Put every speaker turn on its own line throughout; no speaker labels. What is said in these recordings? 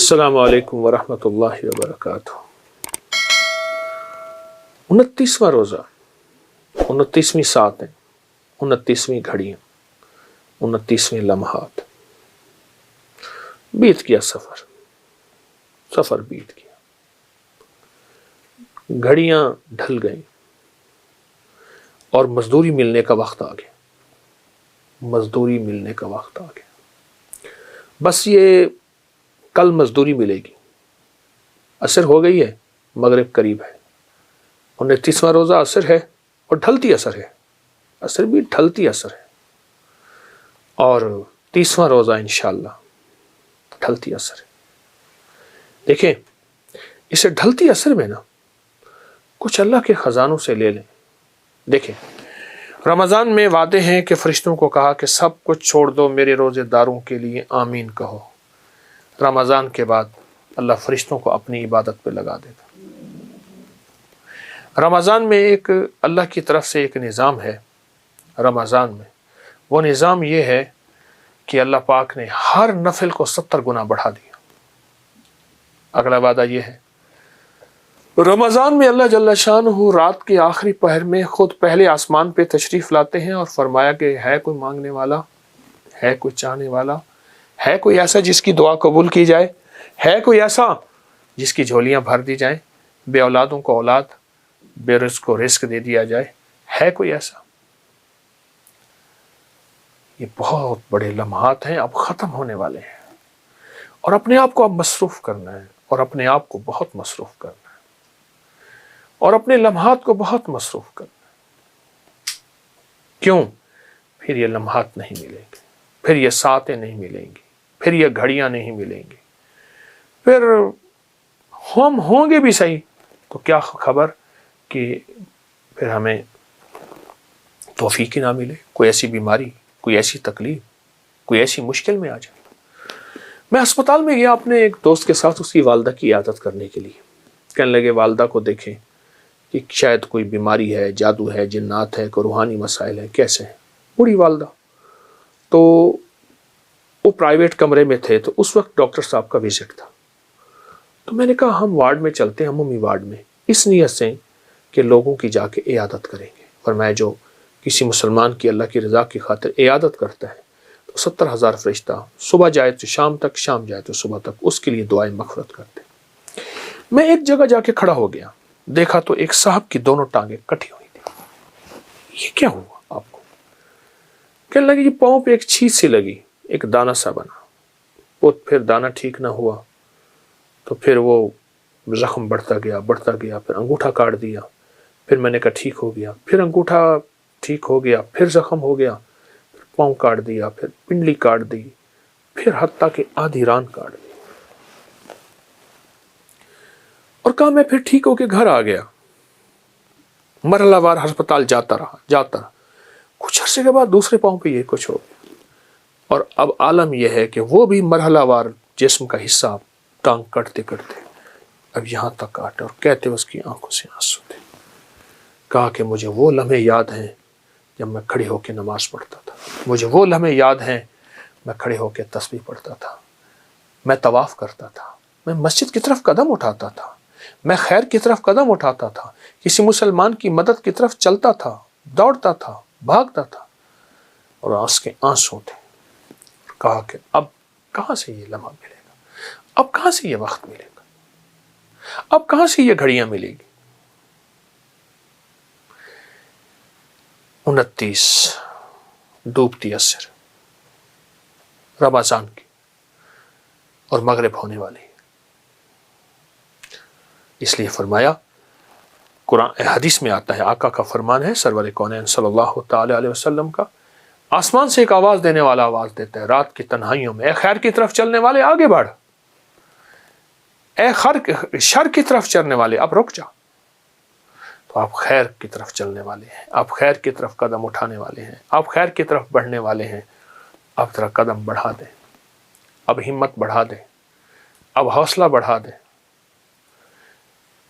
السلام علیکم ورحمۃ اللہ وبرکاتہ۔ 29واں روزہ، 29ویں ساتیں، 29ویں گھڑیاں، 29ویں لمحات، بیت گیا سفر بیت گیا، گھڑیاں ڈھل گئیں اور مزدوری ملنے کا وقت آ گیا، مزدوری ملنے کا وقت آ گیا۔ بس یہ کل مزدوری ملے گی، عصر ہو گئی ہے، مغرب قریب ہے، 29واں روزہ عصر ہے اور ڈھلتی عصر ہے، عصر بھی ڈھلتی عصر ہے، اور 30واں روزہ انشاءاللہ ڈھلتی عصر ہے۔ دیکھیں اسے ڈھلتی عصر میں نا کچھ اللہ کے خزانوں سے لے لیں۔ دیکھیں رمضان میں وعدے ہیں کہ فرشتوں کو کہا کہ سب کچھ چھوڑ دو، میرے روزے داروں کے لیے آمین کہو۔ رمضان کے بعد اللہ فرشتوں کو اپنی عبادت پہ لگا دیتا۔ رمضان میں ایک اللہ کی طرف سے ایک نظام ہے، رمضان میں وہ نظام یہ ہے کہ اللہ پاک نے ہر نفل کو 70 گنا بڑھا دیا۔ اگلا وعدہ یہ ہے، رمضان میں اللہ جل شانہ رات کے آخری پہر میں خود پہلے آسمان پہ تشریف لاتے ہیں اور فرمایا کہ ہے کوئی مانگنے والا، ہے کوئی چاہنے والا، ہے کوئی ایسا جس کی دعا قبول کی جائے، ہے کوئی ایسا جس کی جھولیاں بھر دی جائیں، بے اولادوں کو اولاد، بے رزق کو رزق دے دیا جائے، ہے کوئی ایسا؟ یہ بہت بڑے لمحات ہیں، اب ختم ہونے والے ہیں، اور اپنے آپ کو اب مصروف کرنا ہے، اور اپنے آپ کو بہت مصروف کرنا ہے، اور اپنے لمحات کو بہت مصروف کرنا ہے۔ کیوں؟ پھر یہ لمحات نہیں ملیں گے، پھر یہ ساعتیں نہیں ملیں گی، پھر یہ گھڑیاں نہیں ملیں گی، پھر ہم ہوں گے بھی صحیح تو کیا خبر کہ پھر ہمیں توفیق ہی نہ ملے، کوئی ایسی بیماری، کوئی ایسی تکلیف، کوئی ایسی مشکل میں آ جائے۔ میں اسپتال میں گیا اپنے ایک دوست کے ساتھ اس کی والدہ کی عیادت کرنے کے لیے۔ کہنے لگے والدہ کو دیکھیں کہ شاید کوئی بیماری ہے، جادو ہے، جنات ہے، کوئی روحانی مسائل ہے، کیسے ہیں؟ بوڑھی والدہ۔ تو وہ پرائیویٹ کمرے میں تھے، تو اس وقت ڈاکٹر صاحب کا وزٹ تھا۔ تو میں نے کہا ہم وارڈ میں چلتے ہیں، عمومی وارڈ میں، اس نیت سے کہ لوگوں کی جا کے عیادت کریں گے۔ فرمایا جو کسی مسلمان کی اللہ کی رضا کی خاطر عیادت کرتا ہے تو 70,000 فرشتہ صبح جائے تو شام تک، شام جائے تو صبح تک اس کے لیے دعائیں مغفرت کرتے ہیں۔ میں ایک جگہ جا کے کھڑا ہو گیا، دیکھا تو ایک صاحب کی دونوں ٹانگیں کٹی ہوئی تھی۔ یہ کیا ہوا آپ کو؟ کہنے لگے یہ پاؤں پہ ایک چھید سی لگی، ایک دانہ سا بنا، وہ پھر دانہ ٹھیک نہ ہوا تو پھر وہ زخم بڑھتا گیا، پھر انگوٹھا کاٹ دیا، پھر میں نے کہا ٹھیک ہو گیا، پھر انگوٹھا ٹھیک ہو گیا، پھر زخم ہو گیا، پھر پاؤں کاٹ دیا، پھر پنڈلی کاٹ دی، پھر حتیٰ کہ آدھی ران کاٹ دی، اور کہا میں پھر ٹھیک ہو کے گھر آ گیا۔ مرحلہ وار ہسپتال جاتا رہا۔ کچھ عرصے کے بعد دوسرے پاؤں پہ یہ کچھ ہو گیا، اور اب عالم یہ ہے کہ وہ بھی مرحلہ وار جسم کا حصہ ٹانگ کٹتے اب یہاں تک کاٹے، اور کہتے اس کی آنکھوں سے آنسو تھے۔ کہا کہ مجھے وہ لمحے یاد ہیں جب میں کھڑے ہو کے نماز پڑھتا تھا، مجھے وہ لمحے یاد ہیں میں کھڑے ہو کے تسبیح پڑھتا تھا، میں طواف کرتا تھا، میں مسجد کی طرف قدم اٹھاتا تھا، میں خیر کی طرف قدم اٹھاتا تھا، کسی مسلمان کی مدد کی طرف چلتا تھا، دوڑتا تھا، بھاگتا تھا، اور آنکھ کے آنسو تھے۔ کہا کہ اب کہاں سے یہ لمحہ ملے گا، اب کہاں سے یہ وقت ملے گا، اب کہاں سے یہ گھڑیاں ملے گی۔ 29 ڈوبتی عصر رمضان کی، اور مغرب ہونے والی، اس لیے فرمایا قرآن حدیث میں آتا ہے، آقا کا فرمان ہے سرور کونین صلی اللہ تعالی علیہ وسلم کا، آسمان سے ایک آواز دینے والا آواز دیتا ہے رات کی تنہائیوں میں، اے خیر کی طرف چلنے والے آگے بڑھ، اے شر کی طرف چلنے والے اب رک جا۔ تو آپ خیر کی طرف چلنے والے ہیں، آپ خیر کی طرف قدم اٹھانے والے ہیں، آپ خیر کی طرف بڑھنے والے ہیں، اب ذرا قدم بڑھا دیں، اب ہمت بڑھا دیں، اب حوصلہ بڑھا دیں،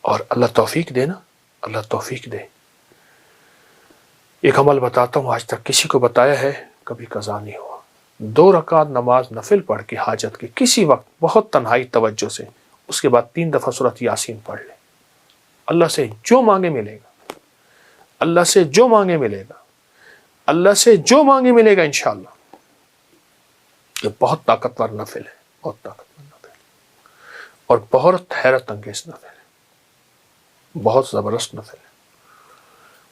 اور اللہ توفیق دے نا، اللہ توفیق دے۔ ایک عمل بتاتا ہوں، آج تک کسی کو بتایا ہے، کبھی قضا نہیں ہوا، 2 رکعت نماز نفل پڑھ کے حاجت کے کسی وقت بہت تنہائی توجہ سے، اس کے بعد 3 دفعہ سورۃ یاسین پڑھ لے، اللہ سے جو مانگے ملے گا، اللہ سے جو مانگے ملے گا، اللہ سے جو مانگے ملے گا انشاءاللہ۔ یہ بہت طاقتور نفل ہے، بہت طاقتور نفل اور بہت حیرت انگیز نفل ہے، بہت زبردست نفل ہے۔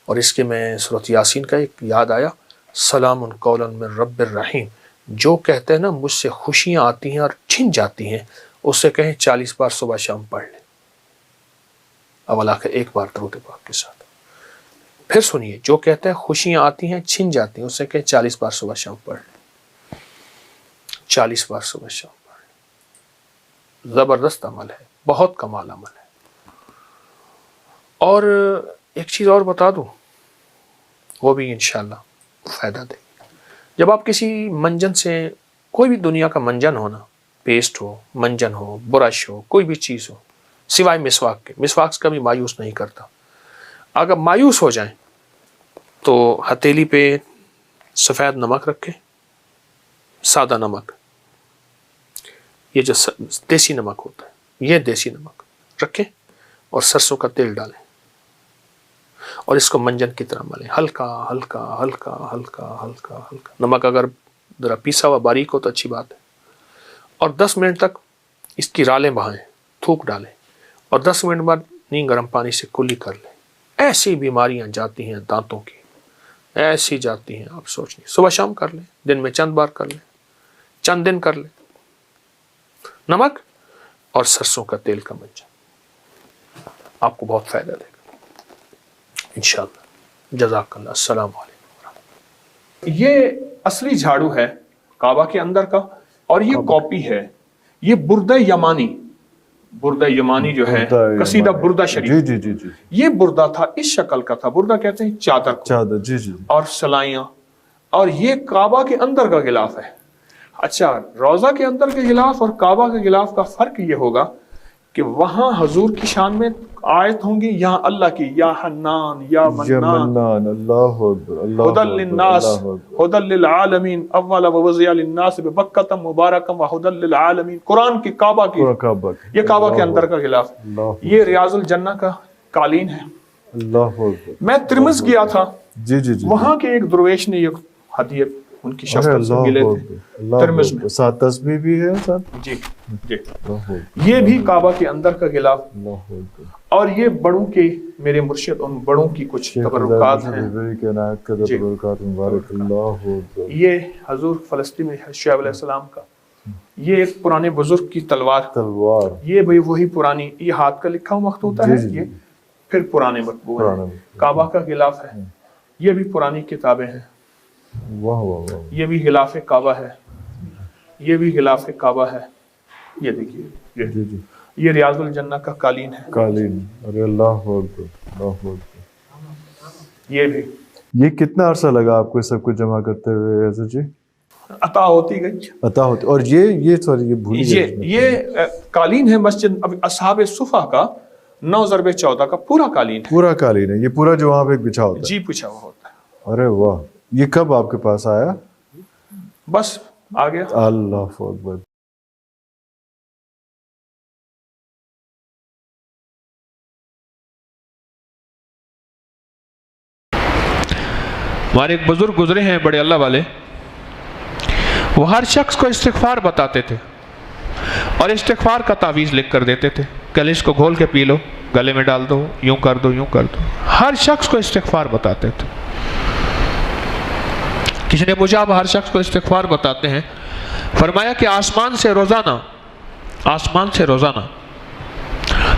اور اس کے میں سورۃ یاسین کا ایک یاد آیا، سلام قولا من رب الرحیم، جو کہتے ہیں نا مجھ سے خوشیاں آتی ہیں اور چھن جاتی ہیں، اس سے کہیں 40 بار صبح شام پڑھ لیں، اول آخر ایک بار درود پاک کے ساتھ۔ پھر سنیے، جو کہتے ہیں خوشیاں آتی ہیں چھن جاتی ہیں، اس سے کہیں 40 بار صبح شام پڑھ لیں، 40 بار صبح شام پڑھ لیں۔ زبردست عمل ہے، بہت کمال عمل ہے۔ اور ایک چیز اور بتا دوں، وہ بھی انشاءاللہ فائدہ دے گی۔ جب آپ کسی منجن سے، کوئی بھی دنیا کا منجن ہونا، پیسٹ ہو، منجن ہو، برش ہو، کوئی بھی چیز ہو، سوائے مسواک کے، مسواک سے کبھی مایوس نہیں کرتا، اگر مایوس ہو جائیں تو ہتھیلی پہ سفید نمک رکھیں، سادہ نمک، یہ جو دیسی نمک ہوتا ہے، یہ دیسی نمک رکھیں اور سرسوں کا تیل ڈالیں اور اس کو منجن کی طرح ملیں، ہلکا ہلکا ہلکا ہلکا ہلکا ہلکا۔ نمک اگر ذرا پیسا ہوا باریک ہو تو اچھی بات ہے، اور 10 منٹ تک اس کی رالیں بہائیں، تھوک ڈالیں اور 10 منٹ بعد نیم گرم پانی سے کلی کر لیں۔ ایسی بیماریاں جاتی ہیں دانتوں کی، ایسی جاتی ہیں آپ سوچ نہیں، صبح شام کر لیں، دن میں چند بار کر لیں، چند دن کر لیں، نمک اور سرسوں کا تیل کا منجن، آپ کو بہت فائدہ دے گا انشاءاللہ۔ جزاک اللہ۔ السلام علیکم۔ یہ اصلی جھاڑو ہے کعبہ کے اندر کا، اور یہ کاپی ہے، یہ بردہ یمانی، بردہ یمانی جو ہے قصیدہ بردہ شریف،
جی جی جی،
یہ بردہ تھا، اس شکل کا تھا۔ بردہ کہتے ہیں چادر کو،
چادر، جی جی،
اور سلائیاں، اور یہ کعبہ کے اندر کا غلاف ہے۔ اچھا، روضہ کے اندر کے غلاف اور کعبہ کے غلاف کا فرق یہ ہوگا کہ وہاں حضور کی شان میں آیت ہوں گی، یہاں اللہ کی، یا حنان یا منان،
اللہ اکبر، اللہ
ہدی للناس ہدی للعالمین، اول ووضع للناس ببکۃ مبارکا وہدی للعالمین، قرآن کی، کعبہ کی، یہ کعبہ کے اندر کا غلاف۔ یہ ریاض الجنہ کا قالین ہے۔
اللہ اکبر۔
میں ترمز گیا تھا،
جی جی جی،
وہاں کے ایک درویش نے یہ ہدیہ ان کی شفقت سے ملے تھے ترمز میں،
ساتھ تسبیح بھی ہے ساتھ،
جی جی، یہ بھی کعبہ کے اندر کا غلاف۔ اور یہ بڑوں کے، میرے مرشد ان بڑوں کی کچھ تبرکات ہیں، یہ حضور فلسطین میں شعیب علیہ السلام کا، یہ ایک پرانے بزرگ کی تلوار، یہ بھی وہی پرانی، یہ ہاتھ کا لکھا ہوا مخطوطہ ہے، یہ پھر پرانے مطبوع ہیں۔ کعبہ کا غلاف ہے، یہ بھی پرانی کتابیں ہیں، یہ بھی غلاف کعبہ ہے، یہ بھی غلاف کعبہ ہے، یہ دیکھیے، یہ ریاض الجنہ کا قالین ہے،
قالین۔ ارے اللہ اکبر، اللہ اکبر۔
یہ بھی۔
یہ کتنا عرصہ لگا آپ کو سب کچھ جمع کرتے ہوئے حضرت جی؟
عطا ہوتی گئی،
عطا ہوتی۔ اور یہ سوری، یہ بھول
یہ قالین ہے مسجد اصحاب صفا کا 9/14 کا پورا قالین ہے،
پورا قالین ہے یہ، پورا جو وہاں پہ بچھا ہوتا ہے؟
جی بچھا ہوا ہوتا ہے۔
ارے واہ، یہ کب آپ کے پاس آیا؟
بس آ گیا۔
اللہ اکبر۔
ہمارے ایک بزرگ گزرے ہیں بڑے اللہ والے، وہ ہر شخص کو استغفار بتاتے تھے اور استغفار کا تعویذ لکھ کر دیتے تھے، کل اس کو گھول کے پی لو، گلے میں ڈال دو، یوں کر دو، یوں کر دو، ہر شخص کو استغفار بتاتے تھے۔ کسی نے پوچھا آپ ہر شخص کو استغفار بتاتے ہیں؟ فرمایا کہ آسمان سے روزانہ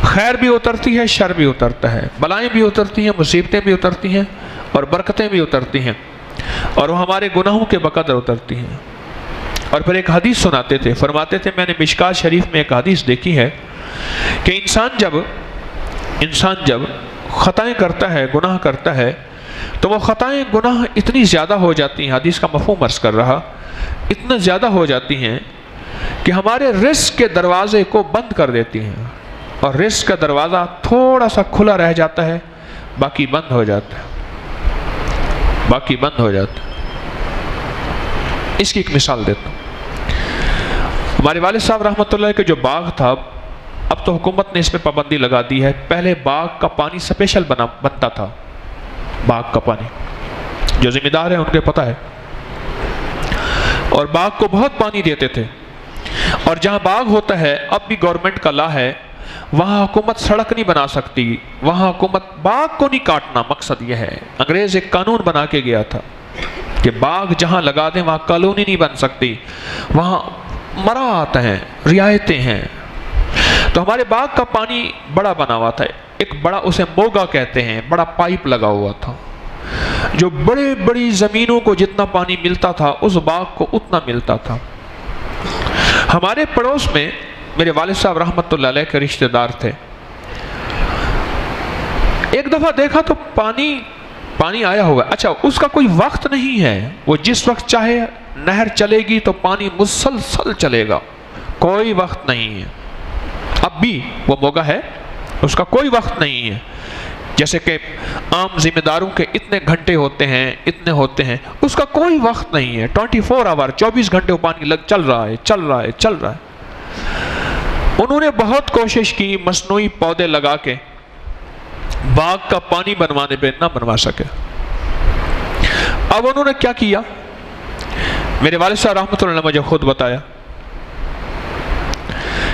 خیر بھی اترتی ہے، شر بھی اترتا ہے، بلائیں بھی اترتی ہیں، مصیبتیں بھی اترتی ہیں اور برکتیں بھی اترتی ہیں، اور وہ ہمارے گناہوں کے بقدر اترتی ہیں۔ اور پھر ایک حدیث سناتے تھے، فرماتے تھے میں نے مشکات شریف میں ایک حدیث دیکھی ہے کہ انسان جب خطائیں کرتا ہے، گناہ کرتا ہے، تو وہ خطائیں گناہ اتنی زیادہ ہو جاتی ہیں، حدیث کا مفہوم عرض کر رہا، اتنا زیادہ ہو جاتی ہیں کہ ہمارے رزق کے دروازے کو بند کر دیتی ہیں، اور رزق کا دروازہ تھوڑا سا کھلا رہ جاتا ہے، باقی بند ہو جاتا ہے، باقی بند ہو جاتا ہے۔ اس کی ایک مثال دیتا ہوں. ہمارے والد صاحب رحمۃ اللہ کے جو باغ تھا، اب تو حکومت نے اس میں پابندی لگا دی ہے. پہلے باغ کا پانی اسپیشل بنتا تھا. باغ کا پانی جو ذمہ دار ہیں ان کے پتہ ہے، اور باغ کو بہت پانی دیتے تھے. اور جہاں باغ ہوتا ہے، اب بھی گورنمنٹ کا لا ہے، وہاں حکومت سڑک نہیں بنا سکتی، وہاں حکومت باغ کو نہیں کاٹنا. مقصد یہ ہے، انگریز ایک قانون بنا کے گیا تھا کہ باغ جہاں لگا دیں وہاں کالونی نہیں بن سکتی، وہاں مراعات ہیں، رعایتیں ہیں. تو ہمارے باغ کا پانی بڑا بنا ہوا تھا، ایک بڑا اسے موگا کہتے ہیں، بڑا پائپ لگا ہوا تھا، جو بڑے بڑی زمینوں کو جتنا پانی ملتا تھا اس باغ کو اتنا ملتا تھا. ہمارے پڑوس میں میرے والد صاحب رحمۃ اللہ علیہ کے رشتہ دار تھے. ایک دفعہ دیکھا تو پانی آیا ہوا ہے. اچھا، اس کا کوئی وقت نہیں ہے، وہ جس وقت چاہے نہر چلے گی تو پانی مسلسل چلے گا، کوئی وقت نہیں ہے. اب بھی وہ موگا ہے، اس کا کوئی وقت نہیں ہے. جیسے کہ عام ذمہ داروں کے اتنے گھنٹے ہوتے ہیں، اتنے ہوتے ہیں، اس کا کوئی وقت نہیں ہے. 24 آور 24 گھنٹے وہ پانی چل رہا ہے. انہوں نے بہت کوشش کی، مصنوعی پودے لگا کے باغ کا پانی بنوانے پہ نہ بنوا سکے. اب انہوں نے کیا کیا، میرے والد صاحب رحمۃ اللہ نے مجھے خود بتایا.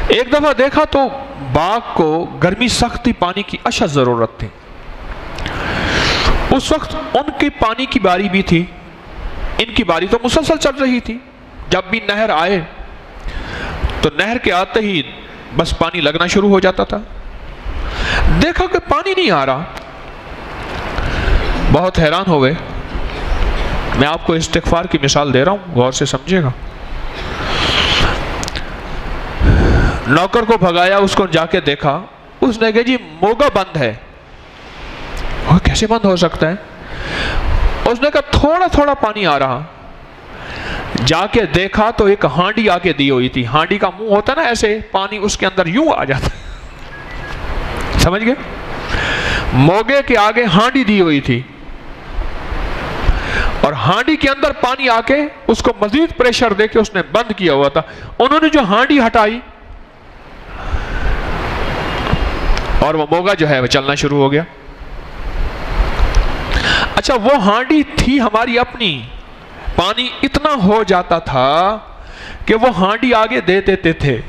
ایک دفعہ دیکھا تو باغ کو گرمی سختی پانی کی اشد ضرورت تھی. اس وقت ان کی پانی کی باری بھی تھی، ان کی باری تو مسلسل چل رہی تھی. جب بھی نہر آئے تو نہر کے آتے ہی بس پانی لگنا شروع ہو جاتا تھا. دیکھا کہ پانی نہیں آ رہا، بہت حیران ہو گئے. میں آپ کو استغفار کی مثال دے رہا ہوں، غور سے سمجھے گا. نوکر کو بھگایا، اس کو جا کے دیکھا، اس نے کہا جی موگا بند ہے. وہ کیسے بند ہو سکتا ہے؟ اس نے کہا تھوڑا تھوڑا پانی آ رہا. جا کے دیکھا تو ایک ہانڈی آ کے دی ہوئی تھی. ہانڈی کا منہ ہوتا نا ایسے، پانی اس کے اندر یوں آ جاتا. سمجھ گئے؟ موگے کے آگے ہانڈی دی ہوئی تھی، اور ہانڈی کے اندر پانی آ کے اس کو مزید پریشر دے کے اس نے بند کیا ہوا تھا. انہوں نے جو ہانڈی ہٹائی اور وہ موگا جو ہے وہ چلنا شروع ہو گیا. اچھا، وہ ہانڈی تھی ہماری اپنی، پانی اتنا ہو جاتا تھا کہ وہ ہانڈی آگے دے دیتے تھے،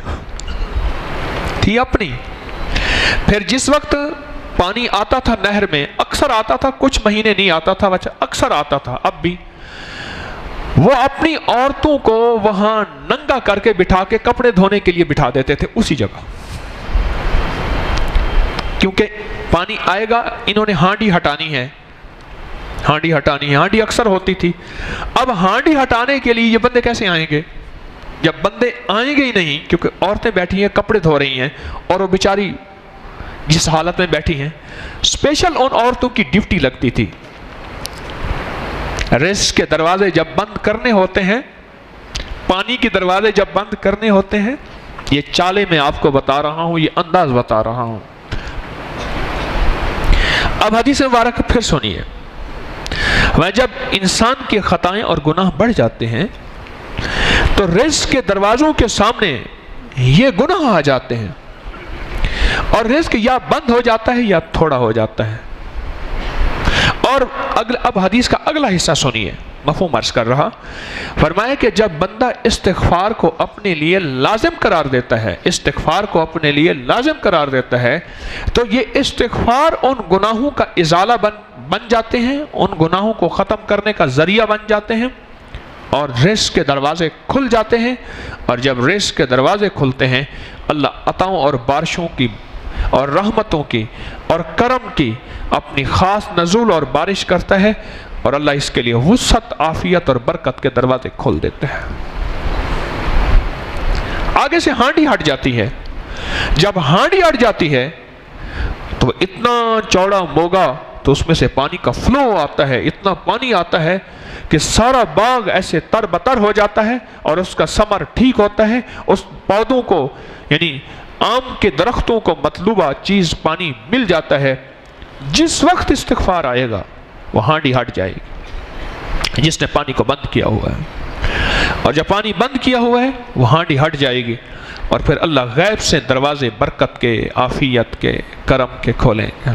تھی اپنی. پھر جس وقت پانی آتا تھا نہر میں، اکثر آتا تھا، کچھ مہینے نہیں آتا تھا، اکثر آتا تھا. اب بھی وہ اپنی عورتوں کو وہاں ننگا کر کے بٹھا کے کپڑے دھونے کے لیے بٹھا دیتے تھے اسی جگہ، کیونکہ پانی آئے گا، انہوں نے ہانڈی ہٹانی ہے. ہانڈی اکثر ہوتی تھی. اب ہانڈی ہٹانے کے لیے یہ بندے کیسے آئیں گے؟ جب بندے آئیں گے ہی نہیں، کیونکہ عورتیں بیٹھی ہیں کپڑے دھو رہی ہیں، اور وہ بیچاری جس حالت میں بیٹھی ہیں، اسپیشل ان عورتوں کی ڈیوٹی لگتی تھی. رزق کے دروازے جب بند کرنے ہوتے ہیں، پانی کے دروازے جب بند کرنے ہوتے ہیں، یہ چالے میں آپ کو بتا رہا ہوں، یہ انداز بتا رہا ہوں. اب حدیث مبارک پھر سنیے. جب انسان کی خطائیں اور گناہ بڑھ جاتے ہیں تو رزق کے دروازوں کے سامنے یہ گناہ آ جاتے ہیں، اور رزق یا بند ہو جاتا ہے یا تھوڑا ہو جاتا ہے. اور اب حدیث کا اگلا حصہ سنیے، مفہوم عرض کر رہا. فرمایا کہ جب بندہ استغفار کو اپنے لیے لازم قرار دیتا ہے تو یہ استغفار ان گناہوں کا ازالہ بن جاتے ہیں، ان گناہوں کو ختم کرنے کا ذریعہ بن جاتے ہیں، اور رزق کے دروازے کھل جاتے ہیں. اور جب رزق کے دروازے کھلتے ہیں، اللہ عطاؤں اور بارشوں کی اور رحمتوں کی اور کرم کی اپنی خاص نزول اور بارش کرتا ہے، اور اللہ اس کے لیے وسعت، عافیت اور برکت کے دروازے کھول دیتے ہیں. آگے سے ہانڈی ہٹ جاتی ہے. جب ہانڈی ہٹ جاتی ہے تو اتنا چوڑا موگا، تو اس میں سے پانی کا فلو آتا ہے، اتنا پانی آتا ہے کہ سارا باغ ایسے تر بتر ہو جاتا ہے، اور اس کا ثمر ٹھیک ہوتا ہے. اس پودوں کو، یعنی آم کے درختوں کو مطلوبہ چیز پانی مل جاتا ہے. جس وقت استغفار آئے گا وہ ہانڈی ہٹ جائے گی جس نے پانی کو بند کیا ہوا ہے. اور جب پانی بند کیا ہوا ہے وہ ہانڈی ہٹ جائے گی، اور پھر اللہ غیب سے دروازے برکت کے، عافیت کے، کرم کے کھولیں گے۔